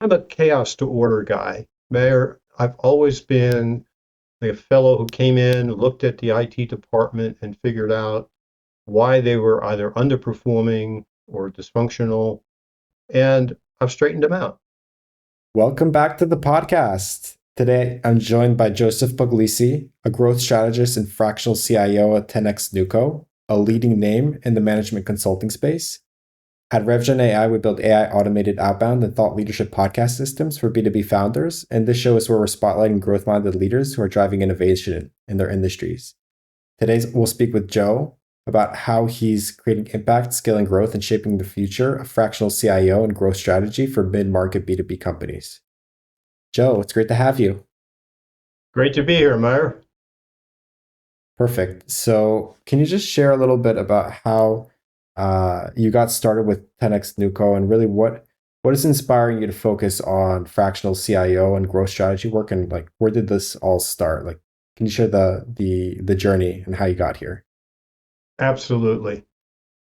I'm a chaos to order guy, Mayor. I've always been a fellow who came in, looked at the IT department, and figured out why they were either underperforming or dysfunctional, and I've straightened them out. Welcome back to the podcast. Today, I'm joined by Joseph Puglisi, a growth strategist and fractional CIO at 10Xnewco, a leading name in the management consulting space. At RevGenAI, we build AI automated outbound and thought leadership podcast systems for B2B founders, and this show is where we're spotlighting growth-minded leaders who are driving innovation in their industries. Today, we'll speak with Joe about how he's creating impact, scaling growth, and shaping the future of fractional CIO and growth strategy for mid-market B2B companies. Joe, it's great to have you. Great to be here, Mayor. Perfect. So, can you just share a little bit about how you got started with 10Xnewco and really what is inspiring you to focus on fractional CIO and growth strategy work, and like where did this all start? Like, can you share the journey and how you got here? Absolutely.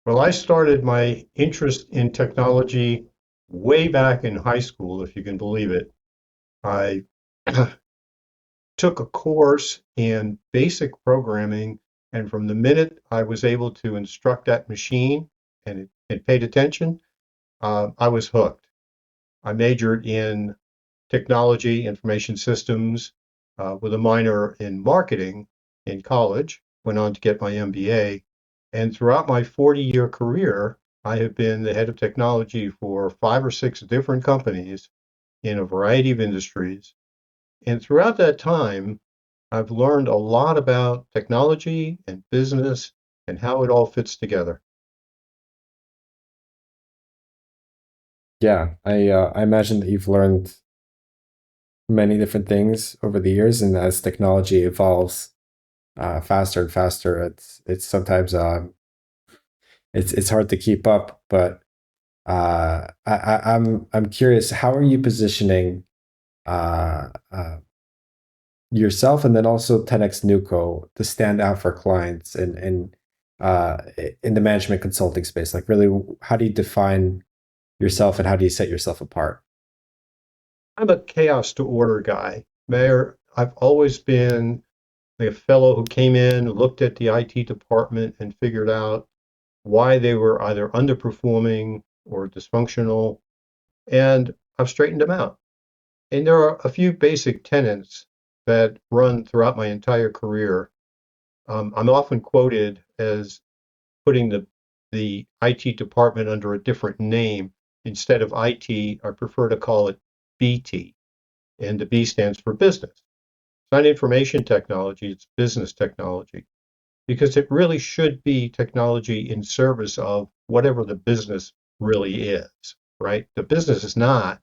Well, I started my interest in technology way back in high school, if you can believe it. I took a course in basic programming, and from the minute I was able to instruct that machine and it paid attention, I was hooked. I majored in technology, information systems, with a minor in marketing in college, went on to get my MBA. And throughout my 40-year career, I have been the head of technology for five or six different companies in a variety of industries. And throughout that time, I've learned a lot about technology and business and how it all fits together. Yeah, I imagine that you've learned many different things over the years, and as technology evolves faster and faster, it's sometimes it's hard to keep up. But I'm curious, how are you positioning uh, uh, yourself and then also 10Xnewco to stand out for clients and uh, in the management consulting space? Like, really, how do you define yourself and how do you set yourself apart? I'm a chaos to order guy, Mayor. I've always been a fellow who came in, looked at the IT department, and figured out why they were either underperforming or dysfunctional, and I've straightened them out. And there are a few basic tenets that run throughout my entire career. I'm often quoted as putting the IT department under a different name. Instead of IT, I prefer to call it BT, and the B stands for business. It's not information technology, it's business technology, because it really should be technology in service of whatever the business really is, right? The business is not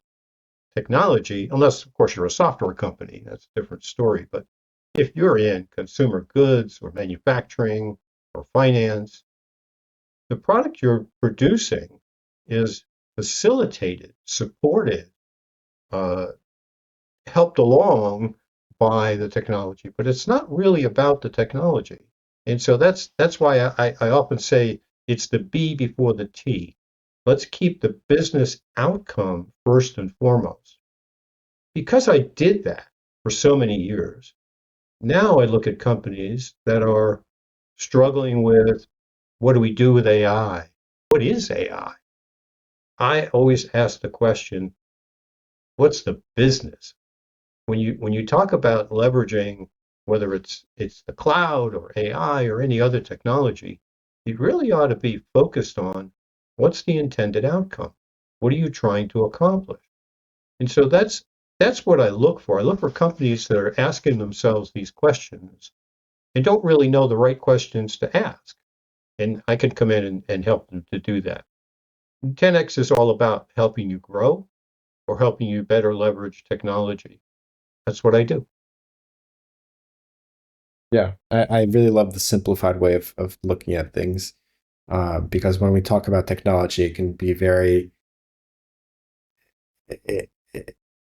technology, unless, of course, you're a software company. That's a different story. But if you're in consumer goods or manufacturing or finance, the product you're producing is facilitated, supported, uh, helped along by the technology, but it's not really about the technology. And so that's why I often say it's the B before the T. Let's keep the business outcome first and foremost. Because I did that for so many years, now I look at companies that are struggling with what do we do with AI? What is AI? I always ask the question, what's the business? When you talk about leveraging, whether it's the cloud or AI or any other technology, it really ought to be focused on what's the intended outcome? What are you trying to accomplish? And so that's what I look for. I look for companies that are asking themselves these questions and don't really know the right questions to ask. And I can come in and help them to do that. 10X is all about helping you grow or helping you better leverage technology. That's what I do. Yeah, I really love the simplified way of looking at things, because when we talk about technology, it can be very,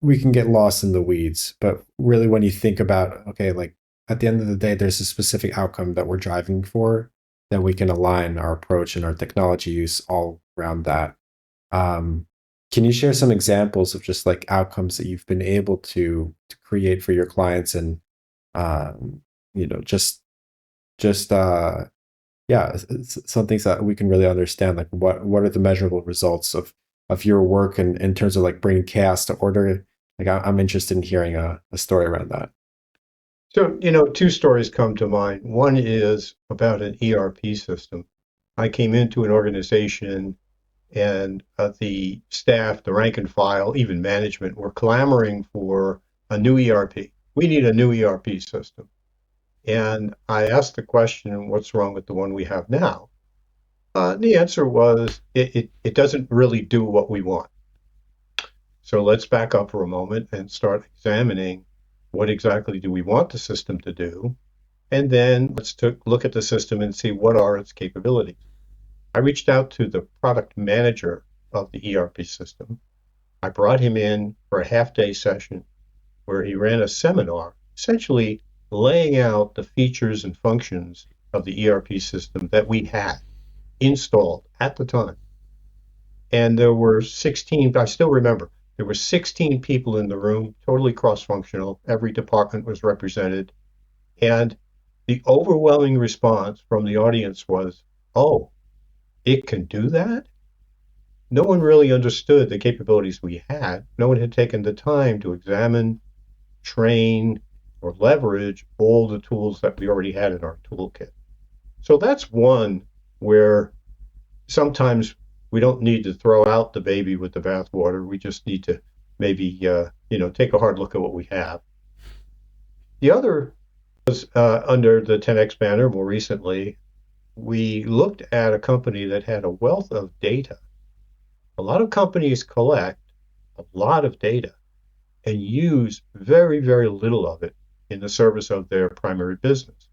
we can get lost in the weeds. But really, when you think about, okay, like at the end of the day, there's a specific outcome that we're driving for, then we can align our approach and our technology use all around that. Um, Can you share some examples of just like outcomes that you've been able to create for your clients and you know just yeah, some things that we can really understand, like what are the measurable results of your work in terms of like bringing chaos to order. Like I'm interested in hearing a story around that. So, two stories come to mind. One is about an ERP system. I came into an organization and the staff, the rank and file, even management were clamoring for a new ERP. We need a new ERP system. And I asked the question, what's wrong with the one we have now? The answer was, it doesn't really do what we want. So let's back up for a moment and start examining what exactly do we want the system to do. And then let's look at the system and see what are its capabilities. I reached out to the product manager of the ERP system. I brought him in for a half-day session where he ran a seminar, essentially laying out the features and functions of the ERP system that we had installed at the time. And there were 16, I still remember, there were 16 people in the room, totally cross-functional. Every department was represented. And the overwhelming response from the audience was, oh, it can do that? No one really understood the capabilities we had. No one had taken the time to examine, train, or leverage all the tools that we already had in our toolkit. So that's one where sometimes we don't need to throw out the baby with the bathwater. We just need to maybe, take a hard look at what we have. The other was under the 10X banner more recently. We looked at a company that had a wealth of data. A lot of companies collect a lot of data and use very, very little of it in the service of their primary business.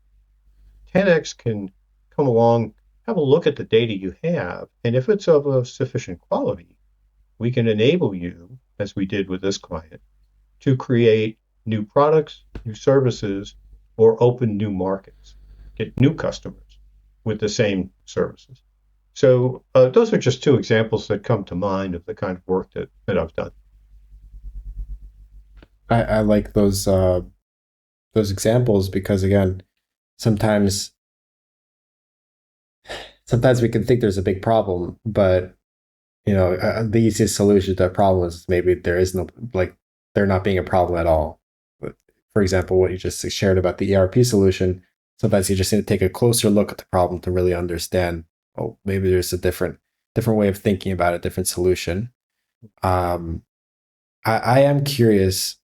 10X can come along, have a look at the data you have, and if it's of a sufficient quality, we can enable you, as we did with this client, to create new products, new services, or open new markets, get new customers with the same services. So those are just two examples that come to mind of the kind of work that I've done. I like those examples because again, sometimes sometimes we can think there's a big problem, but you know, the easiest solution to a problem is maybe there is no, like, there not being a problem at all. But for example, what you just shared about the ERP solution, sometimes you just need to take a closer look at the problem to really understand, oh, maybe there's a different way of thinking about a different solution. Um, I am curious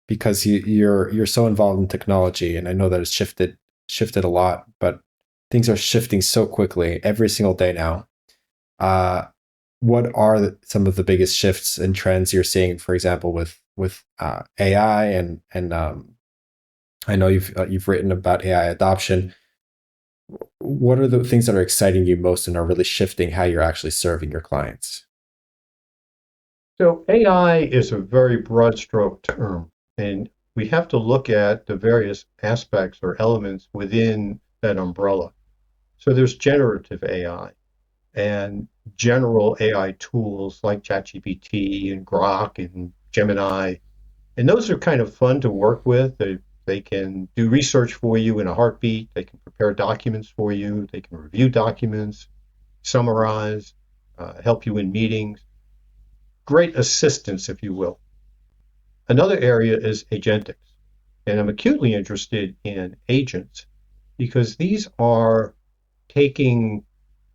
because you're so involved in technology, and I know that it's shifted a lot, but things are shifting so quickly every single day now. Uh, what are some of the biggest shifts and trends you're seeing, for example, with AI and I know you've written about AI adoption. What are the things that are exciting you most and are really shifting how you're actually serving your clients? So AI is a very broad stroke term, and we have to look at the various aspects or elements within that umbrella. So there's generative AI and general AI tools like ChatGPT and Grok and Gemini. And those are kind of fun to work with. They can do research for you in a heartbeat. They can prepare documents for you. They can review documents, summarize, help you in meetings. Great assistance, if you will. Another area is agentics. And I'm acutely interested in agents because these are taking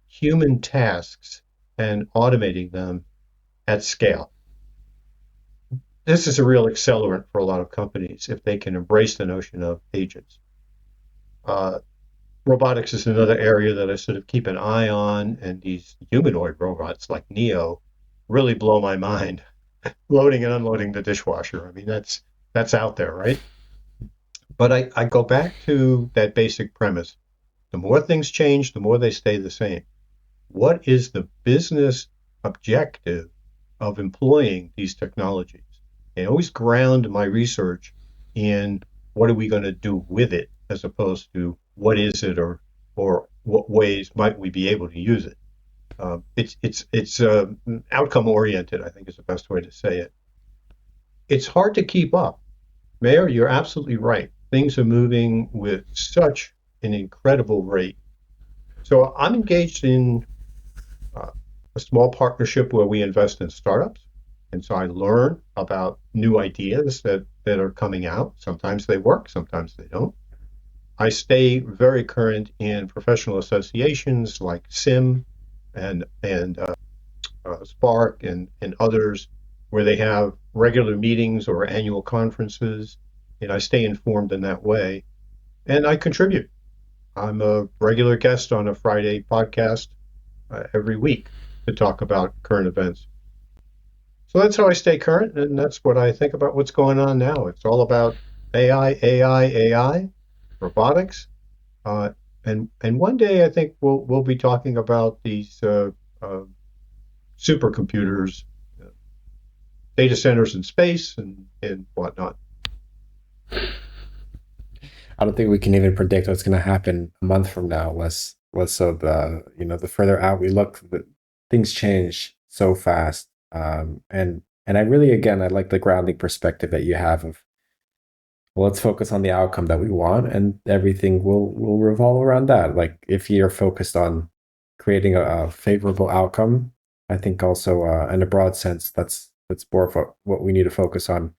human tasks and automating them at scale. This is a real accelerant for a lot of companies if they can embrace the notion of agents. Uh, Robotics is another area that I sort of keep an eye on, and these humanoid robots like Neo really blow my mind. Loading and unloading the dishwasher. I mean, that's out there, right? But I go back to that basic premise. The more things change, the more they stay the same. What is the business objective of employing these technologies? And I always ground my research in what are we going to do with it as opposed to what is it or what ways might we be able to use it. It's outcome oriented, I think is the best way to say it. It's hard to keep up. Mayor, you're absolutely right. Things are moving with such an incredible rate. So I'm engaged in uh, a small partnership where we invest in startups. And so I learn about new ideas that are coming out. Sometimes they work, sometimes they don't. I stay very current in professional associations like SIM and Spark and others, where they have regular meetings or annual conferences, and I stay informed in that way. And I contribute. I'm a regular guest on a Friday podcast every week to talk about current events. So that's how I stay current, and that's what I think about what's going on now. It's all about AI, robotics, uh, and one day I think we'll be talking about these uh, supercomputers, uh, data centers in space, and whatnot. I don't think we can even predict what's going to happen a month from now. Less so the further out we look, things change so fast. And I really, again, I like the grounding perspective that you have of, well, let's focus on the outcome that we want, and everything will revolve around that. Like if you're focused on creating a favorable outcome, I think also in a broad sense that's more of what we need to focus on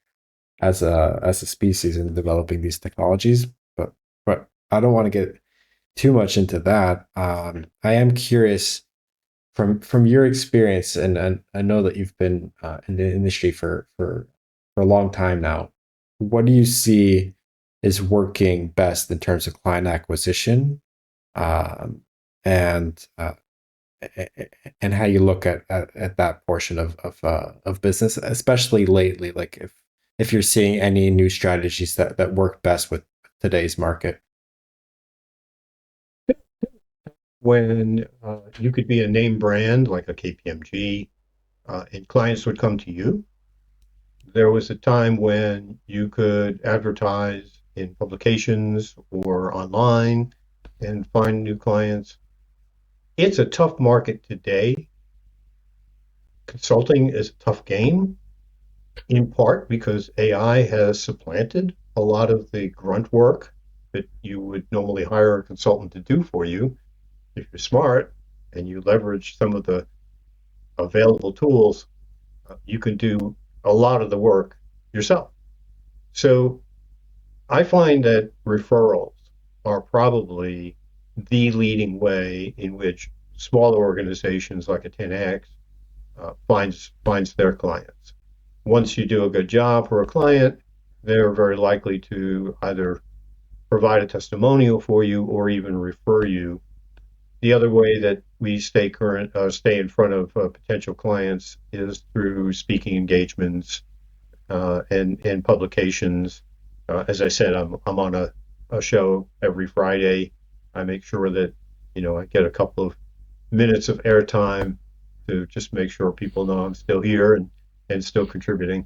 as a species in developing these technologies. But I don't want to get too much into that. I am curious from your experience, and I know that you've been in the industry for a long time now. What do you see is working best in terms of client acquisition, um, and and how you look at that portion of business, especially lately? Like if you're seeing any new strategies that work best with today's market. When you could be a name brand like a KPMG, and clients would come to you. There was a time when you could advertise in publications or online and find new clients. It's a tough market today. Consulting is a tough game, in part because AI has supplanted a lot of the grunt work that you would normally hire a consultant to do for you. If you're smart and you leverage some of the available tools, you can do a lot of the work yourself. So I find that referrals are probably the leading way in which smaller organizations like a 10X finds their clients. Once you do a good job for a client, they're very likely to either provide a testimonial for you or even refer you. The other way that we stay in front of potential clients is through speaking engagements and publications. As I said, I'm on a show every Friday. I make sure that I get a couple of minutes of airtime to just make sure people know I'm still here and still contributing.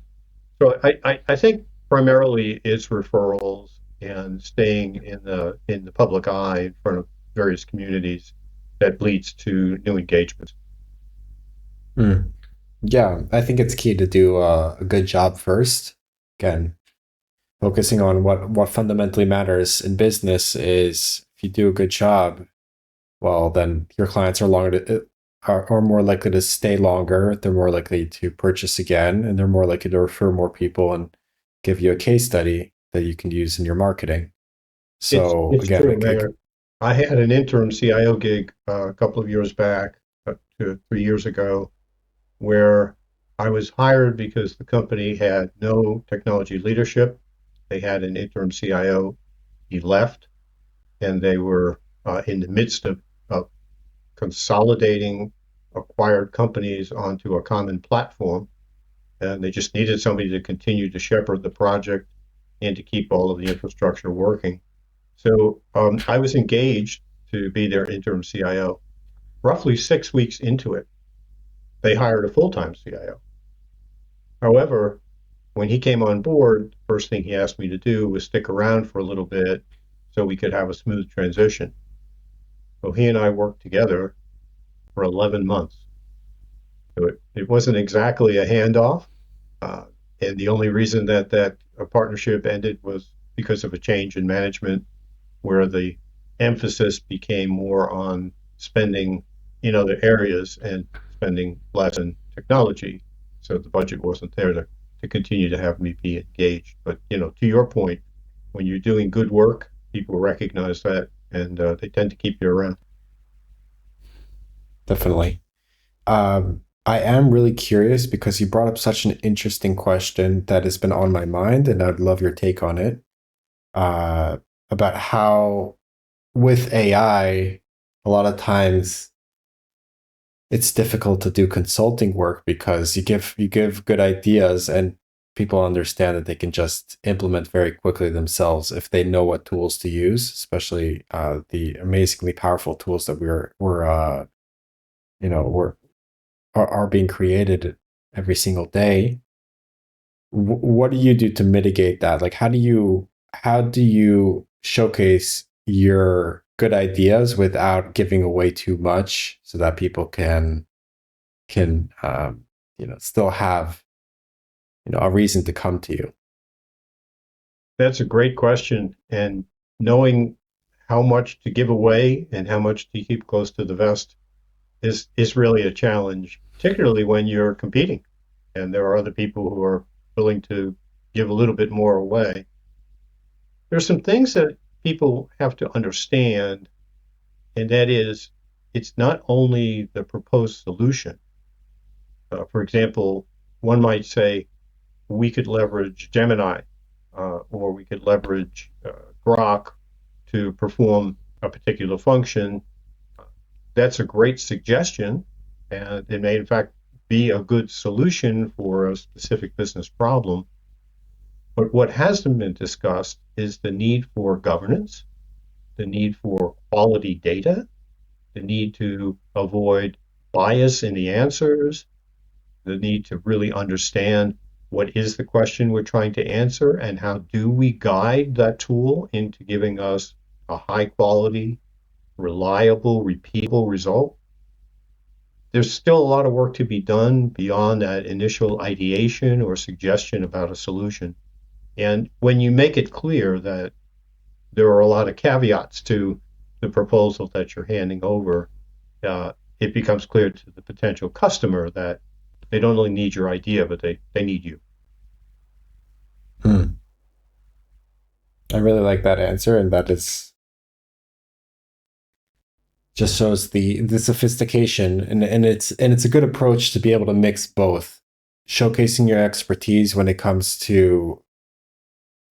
So I think primarily it's referrals and staying in the public eye in front of various communities that leads to new engagements. Mm. Yeah, I think it's key to do a good job first. Again, focusing on what fundamentally matters in business is if you do a good job, well, then your clients are more likely to stay longer. They're more likely to purchase again, and they're more likely to refer more people and give you a case study that you can use in your marketing. So It's again, true, Mayor. I had an interim CIO gig a couple of years back, 2 3 years ago, where I was hired because the company had no technology leadership. They had an interim CIO. He left, and they were in the midst of consolidating acquired companies onto a common platform. And they just needed somebody to continue to shepherd the project and to keep all of the infrastructure working. So I was engaged to be their interim CIO. Roughly 6 weeks into it, they hired a full-time CIO. However, when he came on board, the first thing he asked me to do was stick around for a little bit so we could have a smooth transition. So he and I worked together for 11 months. So it wasn't exactly a handoff. Uh, and the only reason that partnership ended was because of a change in management where the emphasis became more on spending in other areas and spending less in technology. So the budget wasn't there to continue to have me be engaged. But, to your point, when you're doing good work, people recognize that and they tend to keep you around. Definitely. I am really curious because you brought up such an interesting question that has been on my mind, and I'd love your take on it. Uh, about how with AI, a lot of times it's difficult to do consulting work because you give good ideas and people understand that they can just implement very quickly themselves if they know what tools to use, especially the amazingly powerful tools that we're are being created every single day. What do you do to mitigate that? Like, how do you showcase your good ideas without giving away too much so that people can still have a reason to come to you? That's a great question. And knowing how much to give away and how much to keep close to the vest is really a challenge, particularly when you're competing and there are other people who are willing to give a little bit more away. There's some things that people have to understand, and that is it's not only the proposed solution. For example, one might say we could leverage Gemini or we could leverage Grok to perform a particular function. That's a great suggestion, and it may, in fact, be a good solution for a specific business problem. But what hasn't been discussed is the need for governance, the need for quality data, the need to avoid bias in the answers, the need to really understand what is the question we're trying to answer and how do we guide that tool into giving us a high quality, reliable, repeatable result. There's still a lot of work to be done beyond that initial ideation or suggestion about a solution. And when you make it clear that there are a lot of caveats to the proposal that you're handing over, it becomes clear to the potential customer that they don't only need your idea, but they need you. Hmm. I really like that answer, and that is just shows the sophistication, and it's a good approach to be able to mix both, showcasing your expertise when it comes to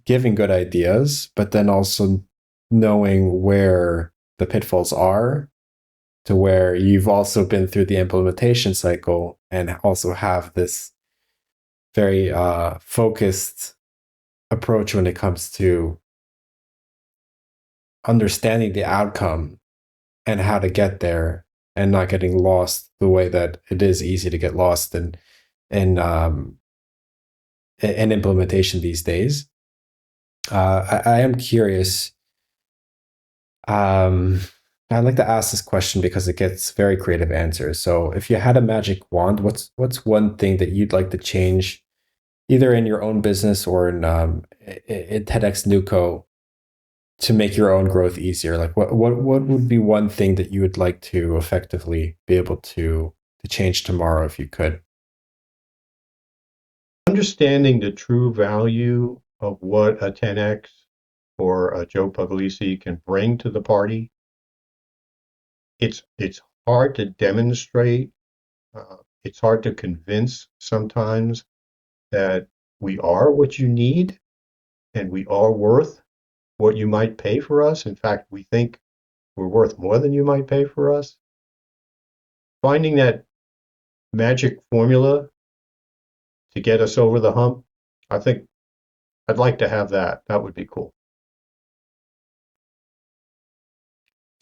giving good ideas, but then also knowing where the pitfalls are, to where you've also been through the implementation cycle and also have this very focused approach when it comes to understanding the outcome and how to get there and not getting lost the way that it is easy to get lost in implementation these days. I am curious. I'd like to ask this question because it gets very creative answers. So, if you had a magic wand, what's one thing that you'd like to change, either in your own business or in 10Xnewco, to make your own growth easier? Like, what would be one thing that you would like to effectively be able to change tomorrow if you could? Understanding the true value of what a 10X or a Joe Puglisi can bring to the party. It's hard to demonstrate. It's hard to convince sometimes that we are what you need and we are worth what you might pay for us. In fact, we think we're worth more than you might pay for us. Finding that magic formula to get us over the hump, I think I'd like to have that. That would be cool.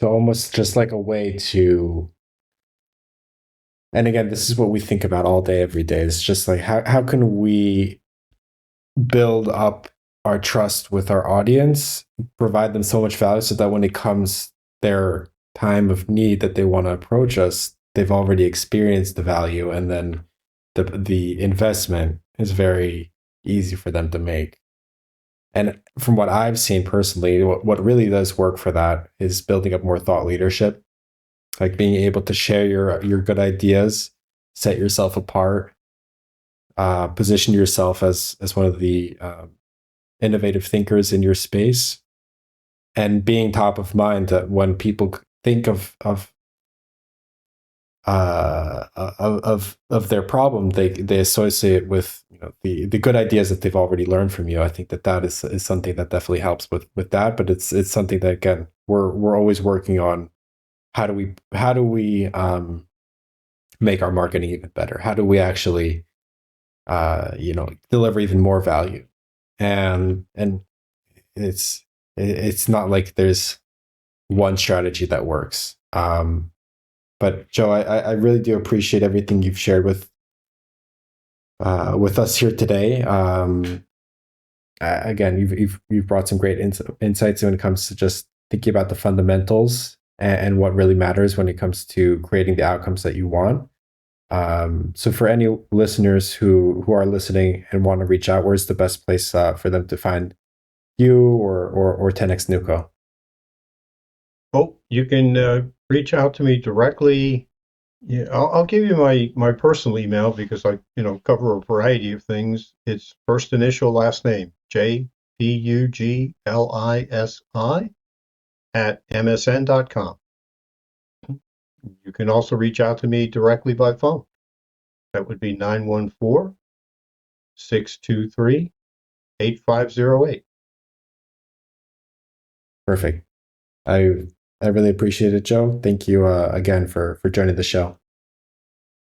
So almost just like a way to, and again, this is what we think about all day, every day. It's just like how can we build up our trust with our audience, provide them so much value so that when it comes their time of need that they want to approach us, they've already experienced the value, and then the investment is very easy for them to make. And from what I've seen personally, what really does work for that is building up more thought leadership, like being able to share your good ideas, set yourself apart, position yourself as one of the innovative thinkers in your space, and being top of mind that when people think of their problem, they associate with the good ideas that they've already learned from you. I think that is something that definitely helps with that. But it's something that, again, we're always working on. How do we make our marketing even better? How do we actually deliver even more value? And it's not like there's one strategy that works. But Joe, I really do appreciate everything you've shared with us here today. Again, you've brought some great insights when it comes to just thinking about the fundamentals and what really matters when it comes to creating the outcomes that you want. So for any listeners who are listening and want to reach out, where's the best place for them to find you or 10Xnewco? Oh, you can reach out to me directly. Yeah, I'll give you my personal email because I cover a variety of things. It's first initial last name JPuglisi at msn.com. You can also reach out to me directly by phone. That would be 914-623-8508. Perfect. I really appreciate it, Joe. Thank you again for joining the show.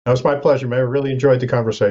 That was my pleasure, man. I really enjoyed the conversation.